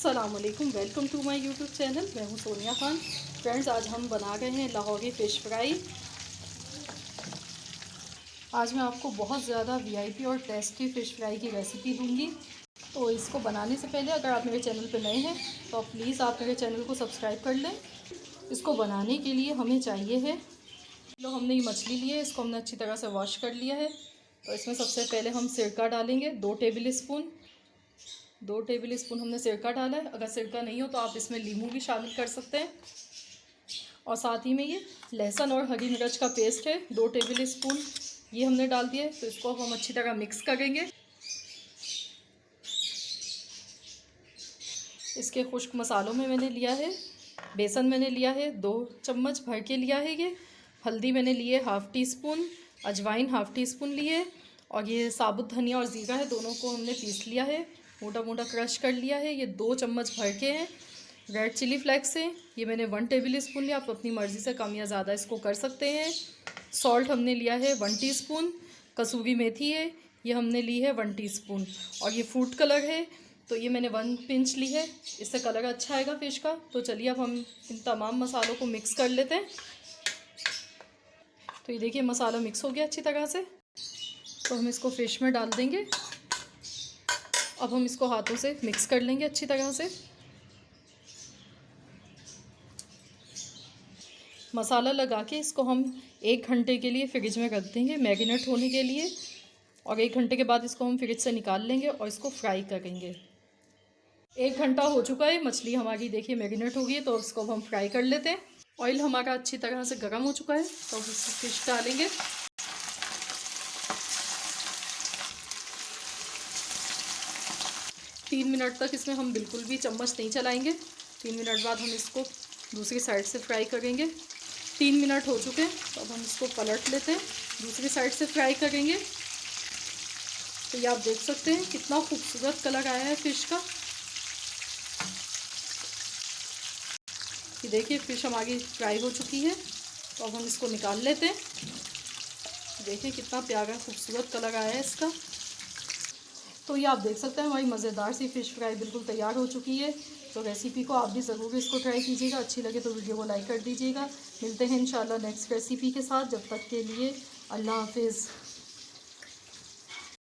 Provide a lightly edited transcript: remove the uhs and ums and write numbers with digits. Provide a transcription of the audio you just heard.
अस्सलामुअलैकुम, welcome to my YouTube channel. मैं हूं सोनिया खान। फ्रेंड्स, आज हम बना रहे हैं लाहौरी फ़िश फ्राई। आज मैं आपको बहुत ज़्यादा वीआईपी और टेस्टी फ़िश फ्राई की रेसिपी दूंगी। तो इसको बनाने से पहले अगर आप मेरे चैनल पर नए हैं तो प्लीज़ आप मेरे चैनल को सब्सक्राइब कर लें। इसको बनाने के लिए हमें चाहिए है हमने ये मछली ली है, इसको हमने अच्छी तरह से वॉश कर लिया है। तो इसमें सबसे पहले हम सिरका डालेंगे 2 टेबल स्पून हमने सिरका डाला है। अगर सिरका नहीं हो तो आप इसमें नींबू भी शामिल कर सकते हैं। और साथ ही में ये लहसुन और हरी मिर्च का पेस्ट है 2 टेबल स्पून, ये हमने डाल दिया है। तो इसको हम अच्छी तरह मिक्स करेंगे। इसके खुश्क मसालों में मैंने लिया है बेसन, मैंने लिया है 2 चम्मच भर के लिया है। ये हल्दी मैंने लिए हाफ़ टी स्पून, अजवाइन हाफ़ टी स्पून लिए, और ये साबुत धनिया और ज़ीरा है, दोनों को हमने पीस लिया है, मोटा मोटा क्रश कर लिया है। ये 2 चम्मच भर के हैं। रेड चिली फ्लेक्स है, ये मैंने 1 टेबल स्पून लिया। आप अपनी मर्ज़ी से कम या ज़्यादा इसको कर सकते हैं। सॉल्ट हमने लिया है 1 टीस्पून। कसूरी मेथी है, ये हमने ली है 1 टीस्पून। और ये फूड कलर है, तो ये मैंने 1 पिंच ली है, इससे कलर अच्छा आएगा फ़िश का। तो चलिए अब हम इन तमाम मसालों को मिक्स कर लेते हैं। तो ये देखिए मसाला मिक्स हो गया अच्छी तरह से। तो हम इसको फ़िश में डाल देंगे। अब हम इसको हाथों से मिक्स कर लेंगे अच्छी तरह से। मसाला लगा के इसको हम 1 घंटे के लिए फ्रिज में रख देंगे मैरिनेट होने के लिए। और 1 घंटे के बाद इसको हम फ्रिज से निकाल लेंगे और इसको फ्राई करेंगे। 1 घंटा हो चुका है, मछली हमारी देखिए मैरिनेट हो गई है। तो इसको अब हम फ्राई कर लेते हैं। ऑयल हमारा अच्छी तरह से गर्म हो चुका है, तो अब इसमें फ़िश डालेंगे। तीन मिनट तक इसमें हम बिल्कुल भी चम्मच नहीं चलाएंगे। 3 मिनट बाद हम इसको दूसरी साइड से फ्राई करेंगे। 3 मिनट हो चुके हैं, तो अब हम इसको पलट लेते हैं, दूसरी साइड से फ्राई करेंगे। तो ये आप देख सकते हैं कितना खूबसूरत कलर आया है फ़िश का। ये देखिए फ़िश हमारी फ्राई हो चुकी है। तो अब हम इसको निकाल लेते हैं। देखिए कितना प्यारा खूबसूरत कलर आया है इसका। तो ये आप देख सकते हैं हमारी मज़ेदार सी फ़िश फ्राई बिल्कुल तैयार हो चुकी है। तो रेसिपी को आप भी ज़रूर इसको ट्राई कीजिएगा। अच्छी लगे तो वीडियो को लाइक कर दीजिएगा। मिलते हैं इंशाल्लाह नेक्स्ट रेसिपी के साथ। जब तक के लिए अल्लाह हाफिज़।